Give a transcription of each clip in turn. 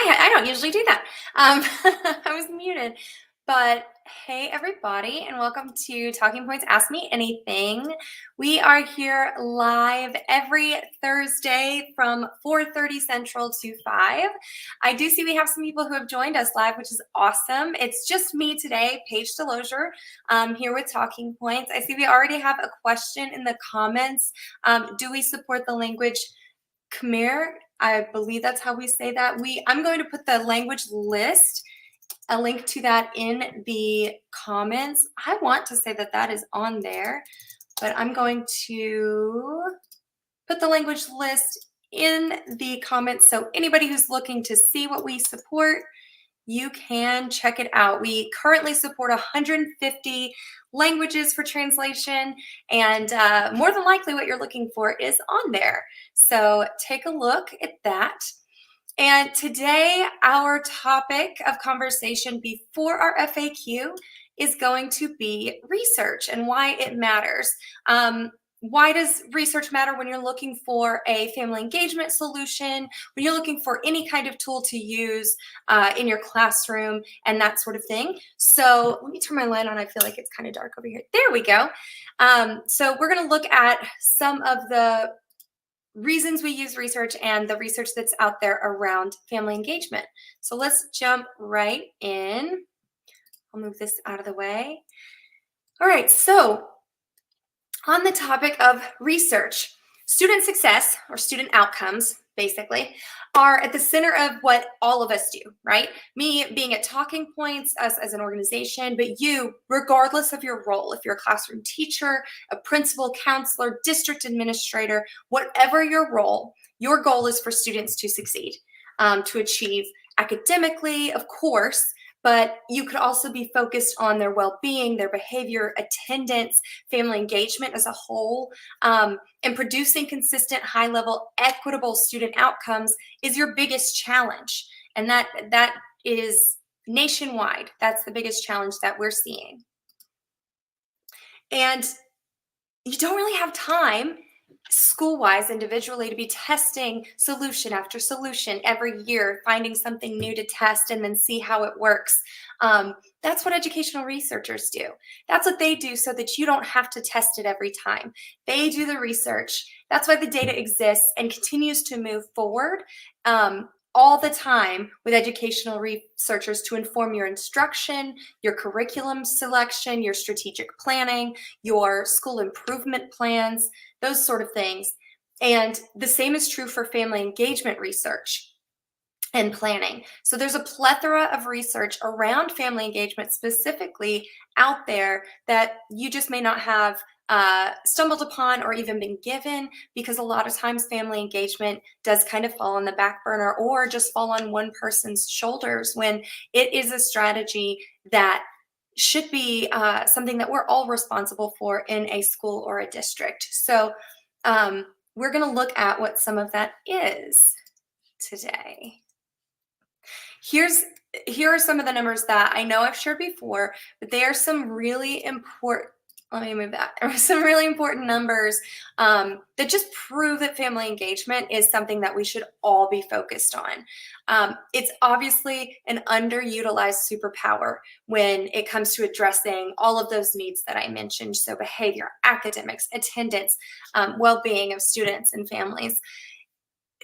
I don't usually do that. I was muted. But hey, everybody, and welcome to Talking Points Ask Me Anything. We are here live every Thursday from 4:30 Central to 5. I do see we have some people who have joined us live, which is awesome. It's just me today, Paige Delosier, here with Talking Points. I see we already have a question in the comments. Do we support the language Khmer? I believe that's how we say that. I'm going to put the language list, a link to that in the comments. I want to say that that is on there, but I'm going to put the language list in the comments so anybody who's looking to see what we support, you can check it out. We currently support 150 languages for translation, and more than likely what you're looking for is on there. So take a look at that. And today, our topic of conversation before our FAQ is going to be research and why it matters. why does research matter when you're looking for a family engagement solution, when you're looking for any kind of tool to use in your classroom and that sort of thing? So let me turn my light on. I feel like it's kind of dark over here. There we go. So we're going to look at some of the reasons we use research and the research that's out there around family engagement. So let's jump right in. I'll move this out of the way. All right, so on the topic of research, student success or student outcomes, basically, are at the center of what all of us do, right? Me being at Talking Points, us as an organization, but you, regardless of your role, if you're a classroom teacher, a principal, counselor, district administrator, whatever your role, your goal is for students to succeed, to achieve academically, of course, but you could also be focused on their well-being, their behavior, attendance, family engagement as a whole, and producing consistent, high-level, equitable student outcomes is your biggest challenge. And that is nationwide. That's the biggest challenge that we're seeing. And you don't really have time school-wise, individually, to be testing solution after solution every year, finding something new to test and then see how it works. That's what educational researchers do. That's what they do so that you don't have to test it every time. They do the research. That's why the data exists and continues to move forward all the time with educational researchers to inform your instruction, your curriculum selection, your strategic planning, your school improvement plans, those sort of things. And the same is true for family engagement research and planning. So there's a plethora of research around family engagement specifically out there that you just may not have stumbled upon or even been given, because a lot of times family engagement does kind of fall on the back burner or just fall on one person's shoulders, when it is a strategy that should be something that we're all responsible for in a school or a district. So we're going to look at what some of that is today. Here are some of the numbers that I know I've shared before, but they are some really important, let me move that. There are some really important numbers that just prove that family engagement is something that we should all be focused on. It's obviously an underutilized superpower when it comes to addressing all of those needs that I mentioned. So behavior, academics, attendance, well-being of students and families.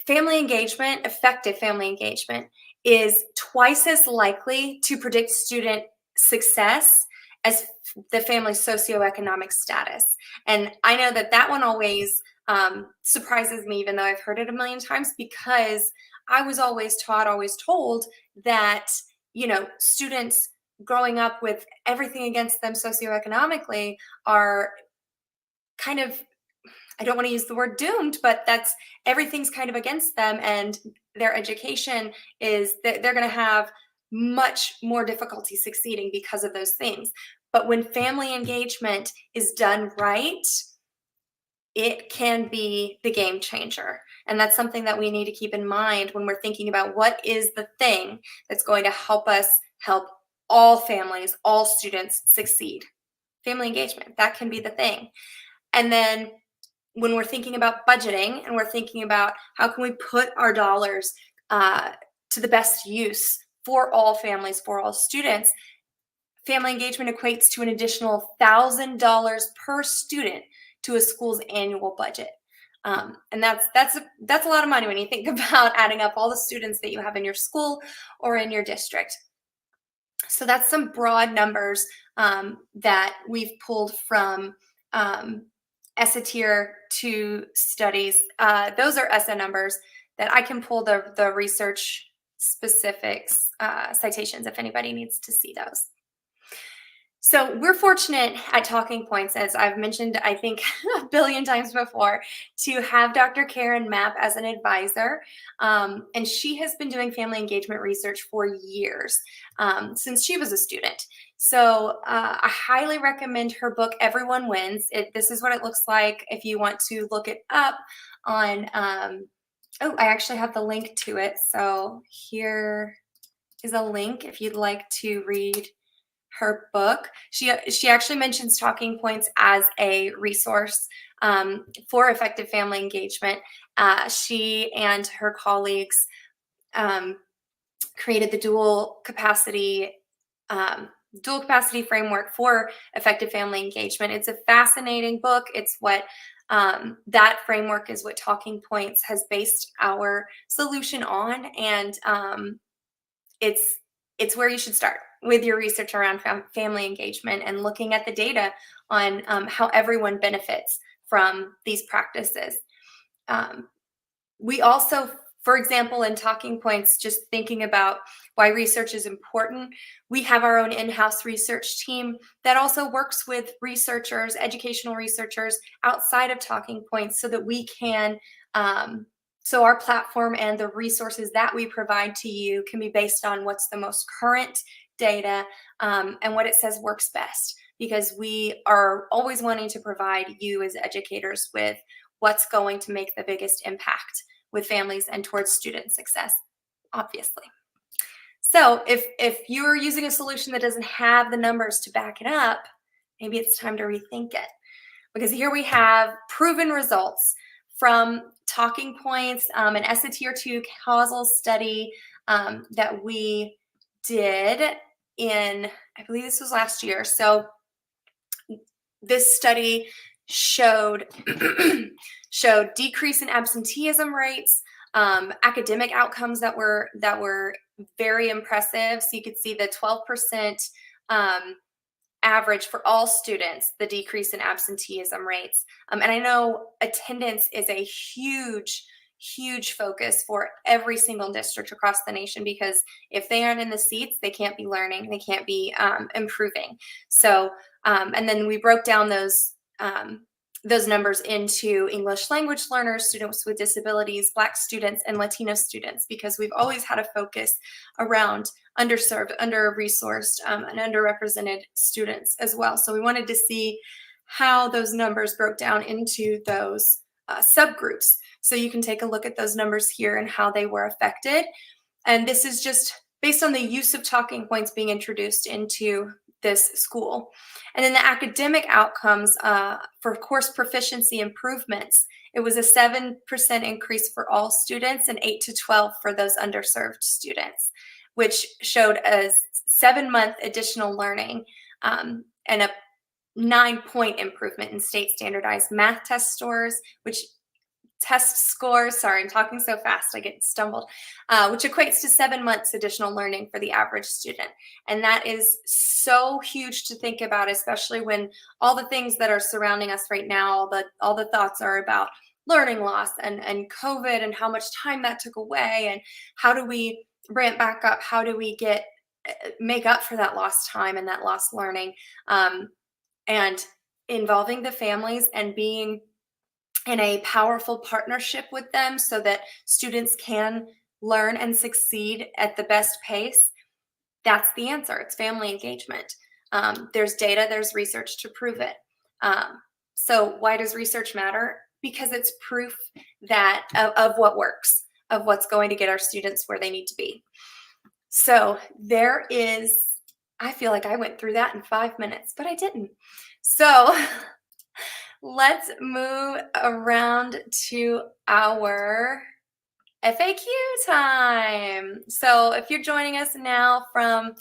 Family engagement, effective family engagement, is twice as likely to predict student success as the family's socioeconomic status. And I know that one always surprises me, even though I've heard it a million times, because I was always taught, always told that, students growing up with everything against them socioeconomically are kind of, I don't want to use the word doomed, but everything's kind of against them, and their education is that they're going to have much more difficulty succeeding because of those things. But when family engagement is done right, it can be the game changer. And that's something that we need to keep in mind when we're thinking about what is the thing that's going to help us help all families, all students succeed. Family engagement, that can be the thing. And then when we're thinking about budgeting and we're thinking about how can we put our dollars to the best use for all families, for all students, family engagement equates to an additional $1,000 per student to a school's annual budget. And that's a lot of money when you think about adding up all the students that you have in your school or in your district. So that's some broad numbers that we've pulled from Tier 2 studies. Those are ESSA numbers that I can pull the research specifics citations if anybody needs to see those. So we're fortunate at Talking Points, as I've mentioned, I think a billion times before, to have Dr. Karen Mapp as an advisor. And she has been doing family engagement research for years, since she was a student. So I highly recommend her book, Everyone Wins. This is what it looks like if you want to look it up on, I actually have the link to it. So here is a link if you'd like to read her book. She actually mentions Talking Points as a resource for effective family engagement. She and her colleagues created the dual capacity framework for effective family engagement. It's a fascinating book. It's what that framework is what Talking Points has based our solution on, and it's where you should start with your research around family engagement and looking at the data on how everyone benefits from these practices. We also, for example, in Talking Points, just thinking about why research is important, we have our own in-house research team that also works with researchers, educational researchers outside of Talking Points, so that we can, so our platform and the resources that we provide to you can be based on what's the most current data and what it says works best, because we are always wanting to provide you as educators with what's going to make the biggest impact with families and towards student success, obviously. So if you're using a solution that doesn't have the numbers to back it up, maybe it's time to rethink it. Because here we have proven results from Talking Points, an SAT-2 causal study that we did in, I believe this was last year. So this study showed decrease in absenteeism rates, academic outcomes that were very impressive. So you could see the 12% average for all students, the decrease in absenteeism rates. And I know attendance is a huge focus for every single district across the nation, because if they aren't in the seats, they can't be learning, they can't be improving. So, and then we broke down those numbers into English language learners, students with disabilities, Black students, and Latino students, because we've always had a focus around underserved, under-resourced, and underrepresented students as well. So we wanted to see how those numbers broke down into those subgroups. So you can take a look at those numbers here and how they were affected. And this is just based on the use of Talking Points being introduced into this school. And then the academic outcomes for course proficiency improvements, it was a 7% increase for all students and 8 to 12 for those underserved students, which showed a 7-month additional learning and a 9-point improvement in state standardized math test scores, sorry, I'm talking so fast, I get stumbled, which equates to 7 months additional learning for the average student. And that is so huge to think about, especially when all the things that are surrounding us right now, all the thoughts are about learning loss and COVID and how much time that took away, and how do we ramp back up? How do we make up for that lost time and that lost learning? And involving the families and being in a powerful partnership with them so that students can learn and succeed at the best pace. That's the answer. It's family engagement. There's data, there's research to prove it. So why does research matter? Because it's proof that of what works, of what's going to get our students where they need to be. So there is, I feel like I went through that in 5 minutes, but I didn't. So let's move around to our FAQ time. So if you're joining us now from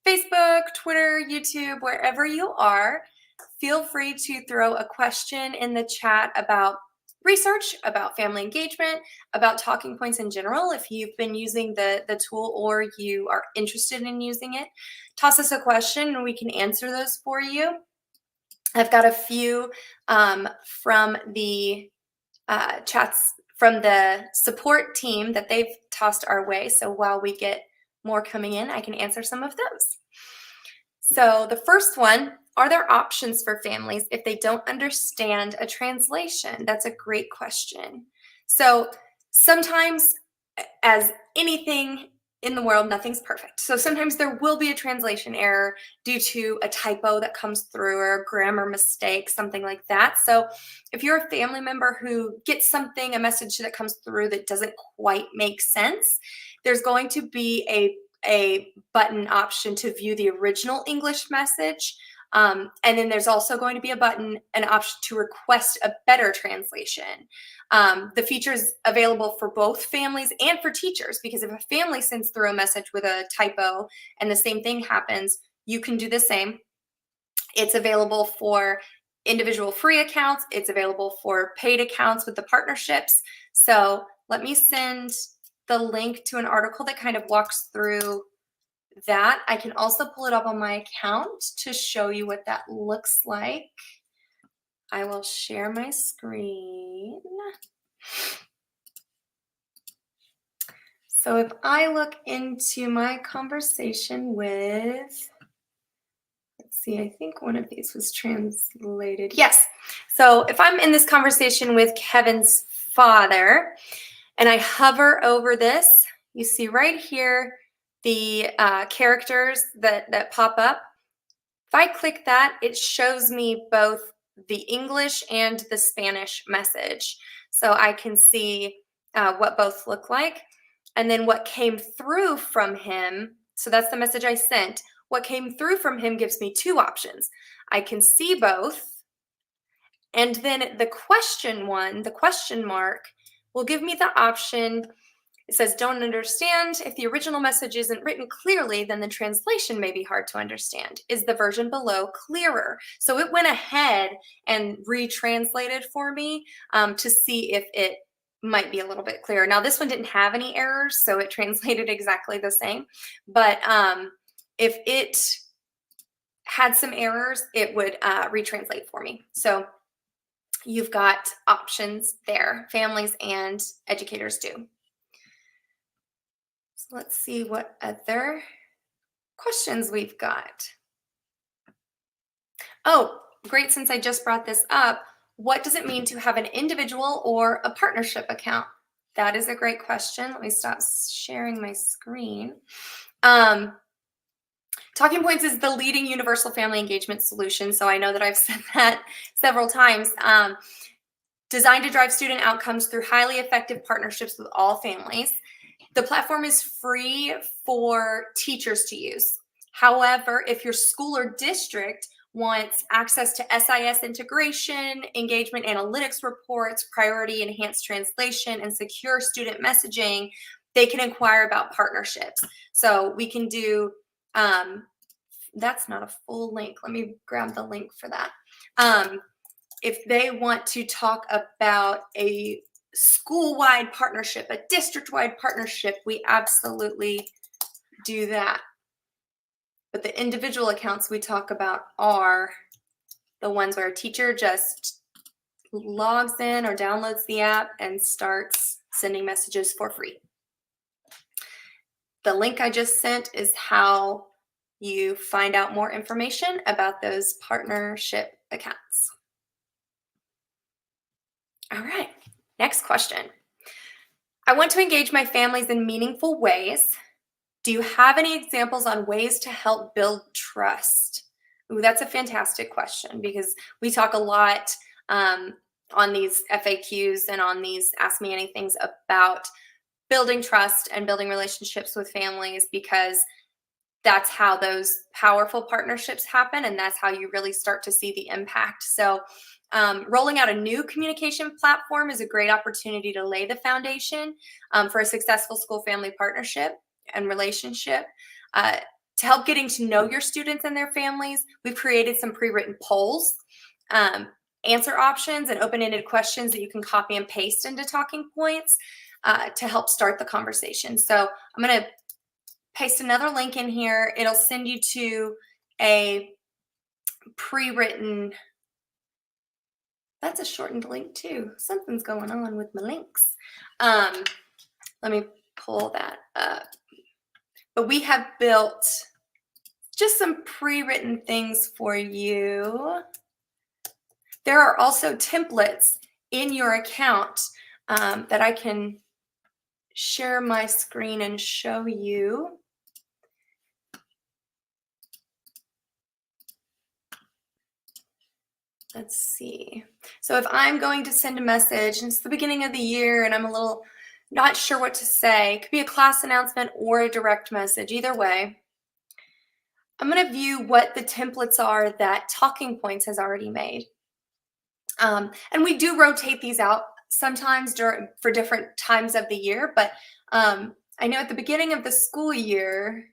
Facebook, Twitter, YouTube, wherever you are, feel free to throw a question in the chat about research, about family engagement, about Talking Points in general. If you've been using the tool or you are interested in using it, toss us a question and we can answer those for you. I've got a few from the chats from the support team that they've tossed our way. So while we get more coming in, I can answer some of those. So the first one, are there options for families if they don't understand a translation? That's a great question. So sometimes, as anything in the world, nothing's perfect. So sometimes there will be a translation error due to a typo that comes through or a grammar mistake, something like that. So if you're a family member who gets something, a message that comes through that doesn't quite make sense, there's going to be a button option to view the original English message. And then there's also going to be an option to request a better translation. The feature is available for both families and for teachers, because if a family sends through a message with a typo and the same thing happens, you can do the same. It's available for individual free accounts. It's available for paid accounts with the partnerships. So let me send the link to an article that kind of walks through that. I can also pull it up on my account to show you what that looks like. I will share my screen. So if I look into my conversation with, let's see, I think one of these was translated. Yes. So if I'm in this conversation with Kevin's father and I hover over this, you see right here the characters that pop up. If I click that, it shows me both the English and the Spanish message. So I can see what both look like. And then what came through from him, so that's the message I sent. What came through from him gives me two options. I can see both. And then the question one, the question mark, will give me the option. It says, don't understand. If the original message isn't written clearly, then the translation may be hard to understand. Is the version below clearer? So it went ahead and retranslated for me to see if it might be a little bit clearer. Now, this one didn't have any errors, so it translated exactly the same. But if it had some errors, it would retranslate for me. So you've got options there, families and educators do. So let's see what other questions we've got. Oh, great, since I just brought this up, what does it mean to have an individual or a partnership account? That is a great question. Let me stop sharing my screen. Talking Points is the leading universal family engagement solution, so I know that I've said that several times. Designed to drive student outcomes through highly effective partnerships with all families. The platform is free for teachers to use. However, if your school or district wants access to SIS integration, engagement analytics reports, priority enhanced translation, and secure student messaging, they can inquire about partnerships. So we can do, that's not a full link. Let me grab the link for that. If they want to talk about a school-wide partnership, a district-wide partnership, we absolutely do that. But the individual accounts we talk about are the ones where a teacher just logs in or downloads the app and starts sending messages for free. The link I just sent is how you find out more information about those partnership accounts. All right, next question. I want to engage my families in meaningful ways. Do you have any examples on ways to help build trust? Ooh, that's a fantastic question, because we talk a lot on these FAQs and on these Ask Me Anythings about building trust and building relationships with families, because that's how those powerful partnerships happen, and that's how you really start to see the impact. So rolling out a new communication platform is a great opportunity to lay the foundation for a successful school-family partnership and relationship. To help getting to know your students and their families, we've created some pre-written polls, answer options, and open-ended questions that you can copy and paste into Talking Points to help start the conversation. So I'm going to paste another link in here. It'll send you to a pre-written, that's a shortened link too. Something's going on with my links. Let me pull that up. But we have built just some pre-written things for you. There are also templates in your account that I can share my screen and show you. Let's see. So if I'm going to send a message, and it's the beginning of the year and I'm a little not sure what to say, it could be a class announcement or a direct message, either way. I'm going to view what the templates are that Talking Points has already made. And we do rotate these out sometimes for different times of the year, but I know at the beginning of the school year,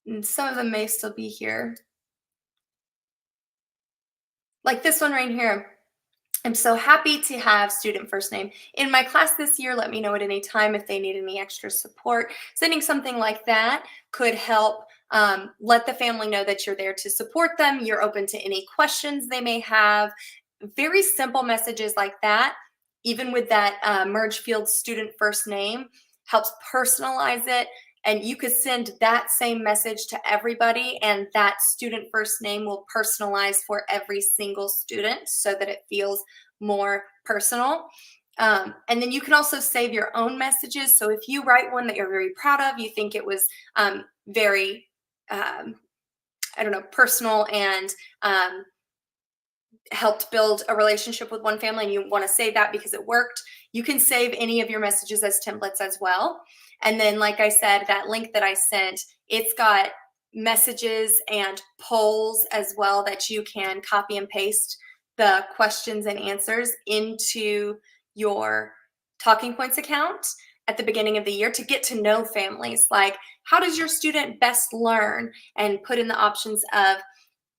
and some of them may still be here, like this one right here. I'm so happy to have student first name in my class this year. Let me know at any time if they need any extra support. Sending something like that could help let the family know that you're there to support them. You're open to any questions they may have. Very simple messages like that, even with that merge field student first name, helps personalize it. And you could send that same message to everybody, and that student first name will personalize for every single student so that it feels more personal. And then you can also save your own messages. So if you write one that you're very proud of, you think it was very, I don't know, personal and helped build a relationship with one family, and you want to save that because it worked, you can save any of your messages as templates as well. And then, like I said, that link that I sent, it's got messages and polls as well that you can copy and paste the questions and answers into your Talking Points account at the beginning of the year to get to know families. Like, how does your student best learn? And put in the options of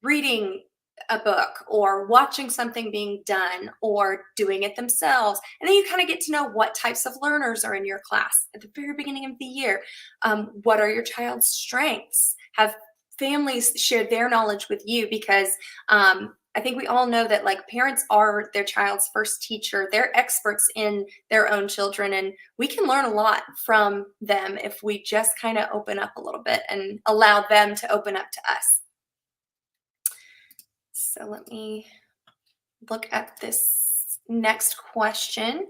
reading a book or watching something being done or doing it themselves. And then you kind of get to know what types of learners are in your class at the very beginning of the year. What are your child's strengths? Have families share their knowledge with you? Because I think we all know that like parents are their child's first teacher. They're experts in their own children, and we can learn a lot from them if we just kind of open up a little bit and allow them to open up to us. So let me look at this next question.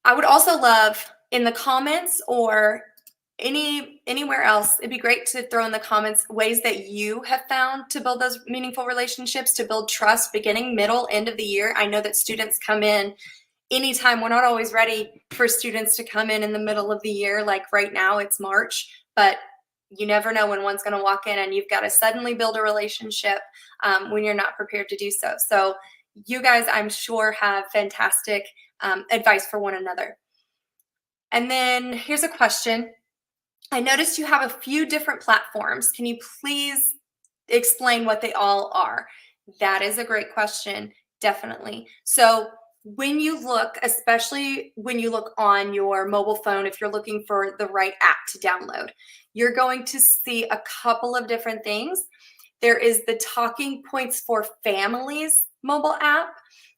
I would also love in the comments or anywhere else, it'd be great to throw in the comments ways that you have found to build those meaningful relationships, to build trust beginning, middle, end of the year. I know that students come in anytime. We're not always ready for students to come in the middle of the year. Like right now it's March, but you never know when one's going to walk in, and you've got to suddenly build a relationship when you're not prepared to do so. So you guys, I'm sure, have fantastic advice for one another. And then here's a question. I noticed you have a few different platforms. Can you please explain what they all are? That is a great question, definitely. So when you look, especially when you look on your mobile phone, if you're looking for the right app to download, you're going to see a couple of different things. There is the Talking Points for Families mobile app.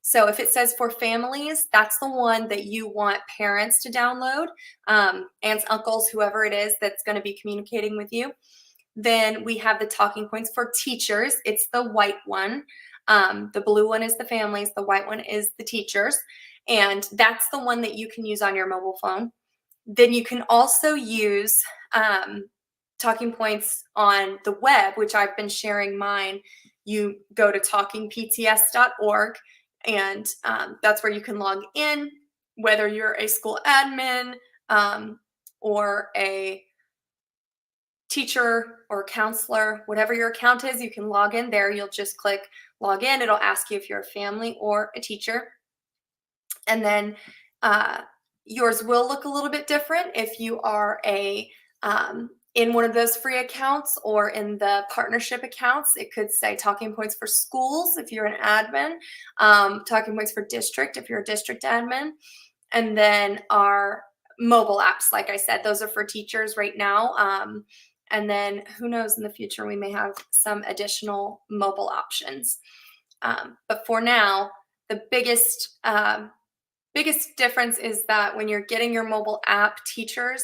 So if it says for families, that's the one that you want parents to download, aunts, uncles, whoever it is that's going to be communicating with you. Then we have the Talking Points for teachers. It's the white one. The blue one is the families. The white one is the teachers. And that's the one that you can use on your mobile phone. Then you can also use Talking Points on the web, which I've been sharing mine. You go to talkingpts.org, and that's where you can log in, whether you're a school admin or a teacher or counselor, whatever your account is, you can log in there. You'll just click log in. It'll ask you if you're a family or a teacher. And then yours will look a little bit different if you are in one of those free accounts or in the partnership accounts. It could say Talking Points for Schools if you're an admin, Talking Points for District if you're a district admin, and then our mobile apps, like I said, those are for teachers right now. And then who knows, in the future, we may have some additional mobile options. But for now, the biggest difference is that when you're getting your mobile app, teachers,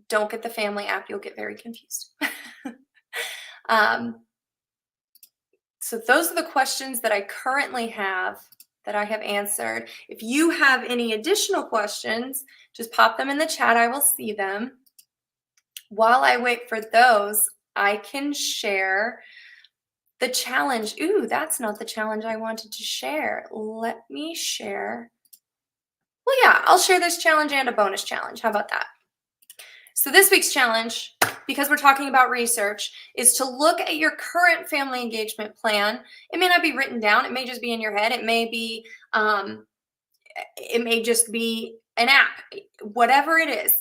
don't get the family app. You'll get very confused. So those are the questions that I currently have that I have answered. If you have any additional questions, just pop them in the chat. I will see them. While I wait for those, I can share the challenge. Ooh, that's not the challenge I wanted to share. Let me share. Well, yeah, I'll share this challenge and a bonus challenge. How about that? So this week's challenge, because we're talking about research, is to look at your current family engagement plan. It may not be written down. It may just be in your head. It may just be an app. Whatever it is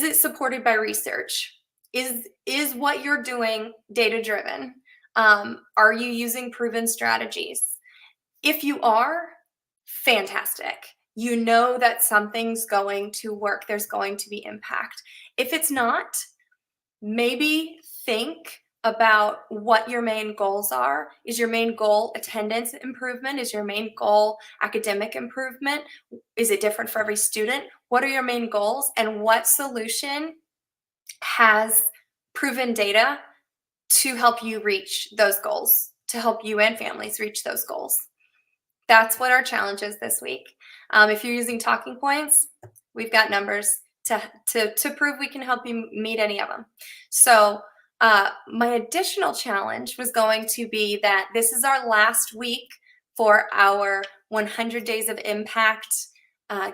it supported by research? Is what you're doing data-driven? Are you using proven strategies? If you are, fantastic. You know that something's going to work. There's going to be impact. If it's not, maybe think about what your main goals are. Is your main goal attendance improvement? Is your main goal academic improvement? Is it different for every student? What are your main goals, and what solution has proven data to help you reach those goals, to help you and families reach those goals? That's what our challenge is this week. If you're using Talking Points, we've got numbers to prove we can help you meet any of them. So my additional challenge was going to be that this is our last week for our 100 Days of Impact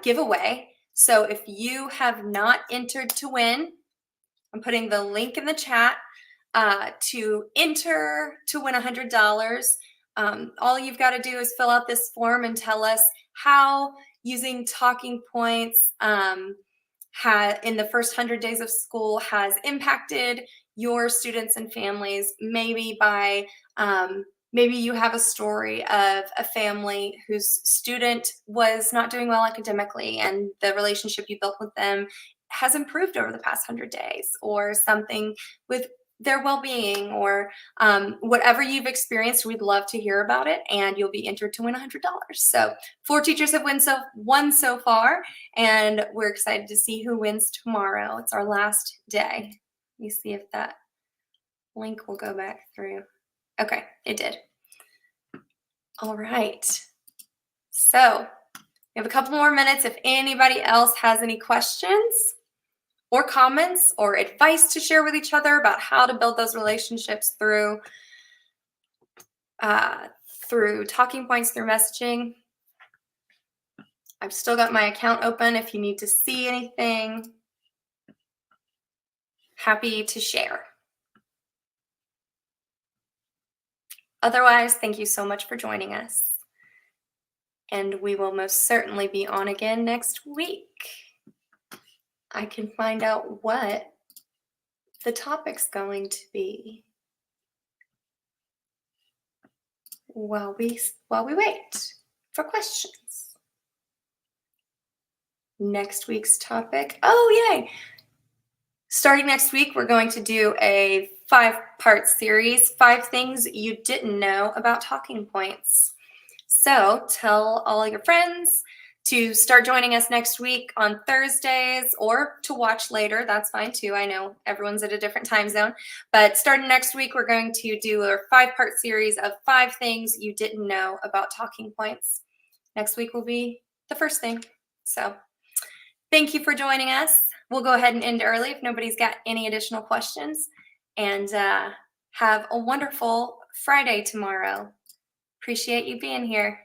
giveaway. So if you have not entered to win, I'm putting the link in the chat to enter to win $100. All you've got to do is fill out this form and tell us how using Talking Points in the first 100 days of school has impacted your students and families. Maybe by maybe you have a story of a family whose student was not doing well academically, and the relationship you built with them has improved over the past 100 days, or something with their well-being, or whatever you've experienced. We'd love to hear about it, and you'll be entered to win $100. So 4 teachers have won so far, and we're excited to see who wins tomorrow. It's our last day. Let me see if that link will go back through. Okay, it did. All right. So we have a couple more minutes. If anybody else has any questions or comments or advice to share with each other about how to build those relationships through Talking Points, through messaging. I've still got my account open if you need to see anything. Happy to share. Otherwise, thank you so much for joining us. And we will most certainly be on again next week. I can find out what the topic's going to be while we wait for questions. Next week's topic. Oh, yay! Starting next week, we're going to do a 5-part series, 5 things you didn't know about Talking Points. So tell all your friends to start joining us next week on Thursdays, or to watch later. That's fine too. I know everyone's at a different time zone, but starting next week, we're going to do a 5-part series of 5 things you didn't know about Talking Points. Next week will be the first thing. So thank you for joining us. We'll go ahead and end early if nobody's got any additional questions, and have a wonderful Friday tomorrow. Appreciate you being here.